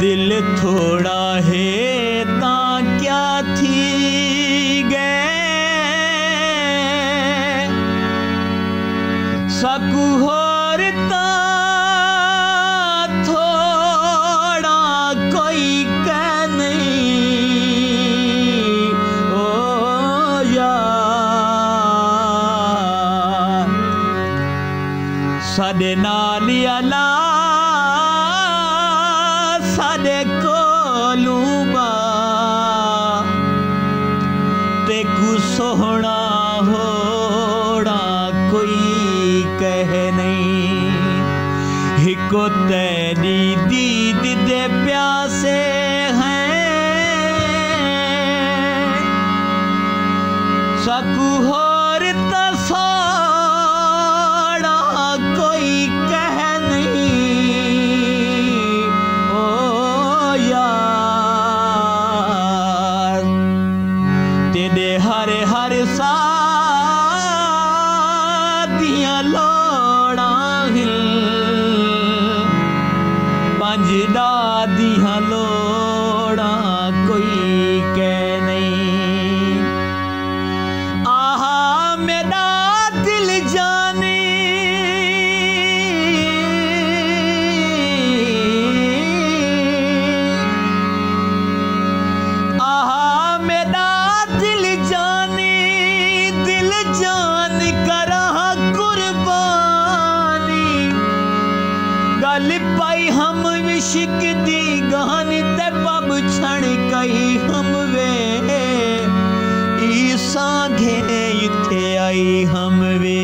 दिल थोड़ा है ता क्या थी गए सकू होर ता थोड़ा कोई कह नहीं ओ यार साडे नाल अला साडे कोलू बा ते कु सोहना होड़ा कोई कह नहीं हिको तेरी दीद दे प्यासे हैं सकू होर तसोड़ा कोई कह नहीं ओ यार तेरे हर हर सादियां लोड़ा हिल पंज दादियां लोड़ा कोई कह नहीं आहा मेरा दिल जाने आहा मेरा दिल जाने दिल जान करा कुर्बानी गल पाई हम विशिक दी गानी ते पब छण कई हम वे ई सांघे इथे आई हम वे